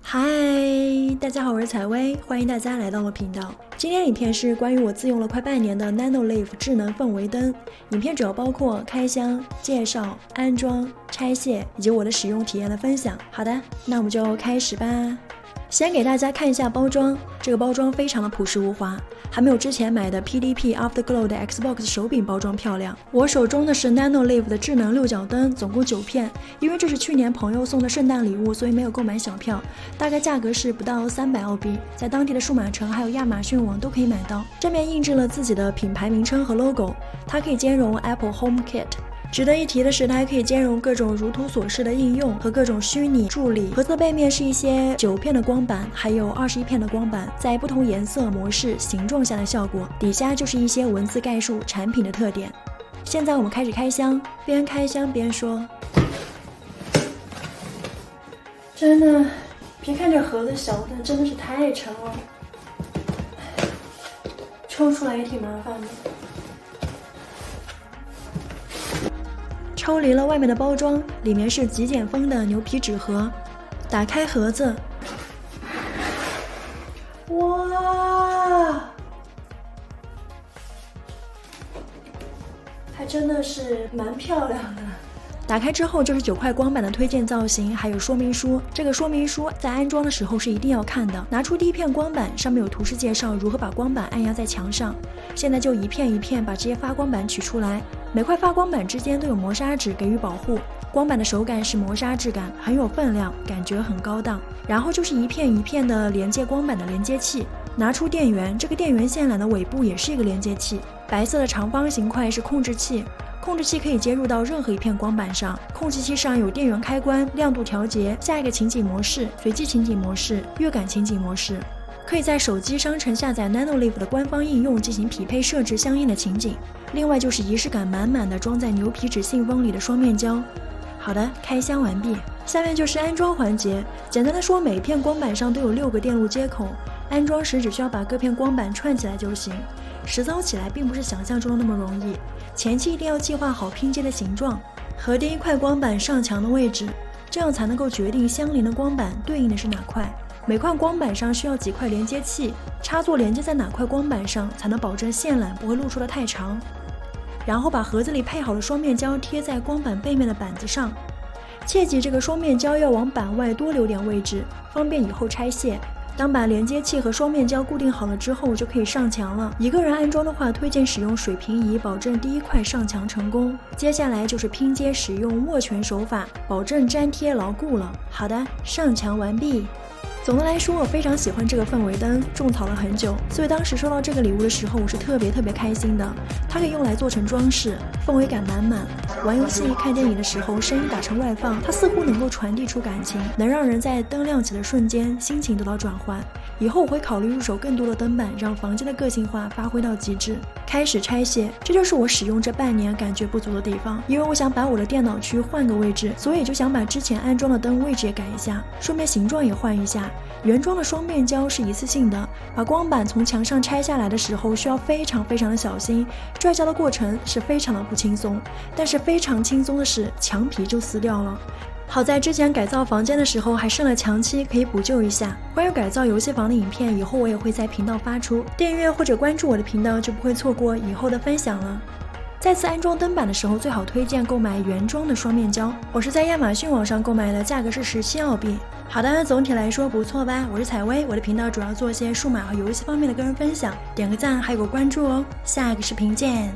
嗨，大家好，我是采薇，欢迎大家来到我频道。今天影片是关于我自用了快半年的 Nanoleaf 智能氛围灯，影片主要包括开箱、介绍、安装、拆卸以及我的使用体验的分享。好的，那我们就开始吧。先给大家看一下包装，这个包装非常的朴实无华，还没有之前买的 PDP Afterglow 的 Xbox 手柄包装漂亮。我手中的是 Nanoleaf 的智能六角灯，总共9片，因为这是去年朋友送的圣诞礼物，所以没有购买小票，大概价格是不到300澳币，在当地的数码城还有亚马逊网都可以买到。正面印制了自己的品牌名称和 logo， 它可以兼容 Apple HomeKit。值得一提的是，它还可以兼容各种如图所示的应用和各种虚拟助理。盒子的背面是一些9片的光板，还有21片的光板，在不同颜色、模式、形状下的效果。底下就是一些文字概述产品的特点。现在我们开始开箱，边开箱边说。真的，别看这盒子小，但真的是太沉了，抽出来也挺麻烦的。抽离了外面的包装，里面是极简风的牛皮纸盒。打开盒子，哇，还真的是蛮漂亮的。打开之后就是9块光板的推荐造型，还有说明书。这个说明书在安装的时候是一定要看的。拿出第一片光板，上面有图示介绍如何把光板按压在墙上。现在就一片一片把这些发光板取出来，每块发光板之间都有磨砂纸给予保护。光板的手感是磨砂质感，很有分量，感觉很高档。然后就是一片一片的连接光板的连接器。拿出电源，这个电源线缆的尾部也是一个连接器。白色的长方形块是控制器。控制器可以接入到任何一片光板上，控制器上有电源开关、亮度调节、下一个情景模式、随机情景模式、乐感情景模式，可以在手机商城下载 Nanoleaf 的官方应用进行匹配设置相应的情景。另外就是仪式感满满的装在牛皮纸信封里的双面胶。好的，开箱完毕，下面就是安装环节。简单的说，每片光板上都有6个电路接口，安装时只需要把各片光板串起来就行。实操起来并不是想象中的那么容易，前期一定要计划好拼接的形状和第一块光板上墙的位置，这样才能够决定相邻的光板对应的是哪块。每块光板上需要几块连接器，插座连接在哪块光板上，才能保证线缆不会露出的太长。然后把盒子里配好的双面胶贴在光板背面的板子上，切记这个双面胶要往板外多留点位置，方便以后拆卸。当把连接器和双面胶固定好了之后，就可以上墙了。一个人安装的话，推荐使用水平仪，保证第一块上墙成功。接下来就是拼接，使用握拳手法，保证粘贴牢固了。好的，上墙完毕。总的来说，我非常喜欢这个氛围灯，种草了很久，所以当时收到这个礼物的时候，我是特别开心的。它可以用来做成装饰，氛围感满满。玩游戏、看电影的时候，声音打成外放，它似乎能够传递出感情，能让人在灯亮起的瞬间，心情得到转换。以后我会考虑入手更多的灯板，让房间的个性化发挥到极致。开始拆卸，这就是我使用这半年感觉不足的地方，因为我想把我的电脑区换个位置，所以就想把之前安装的灯位置也改一下，顺便形状也换一下。原装的双面胶是一次性的，把光板从墙上拆下来的时候需要非常的小心，拽胶的过程是非常的不轻松，但是非常轻松的是墙皮就撕掉了。好在之前改造房间的时候还剩了墙漆，可以补救一下。关于改造游戏房的影片，以后我也会在频道发出，订阅或者关注我的频道就不会错过以后的分享了。再次安装灯板的时候，最好推荐购买原装的双面胶，我是在亚马逊网上购买的，价格是17澳币。好的，总体来说不错吧？我是采薇，我的频道主要做些数码和游戏方面的个人分享，点个赞还有个关注哦，下个视频见。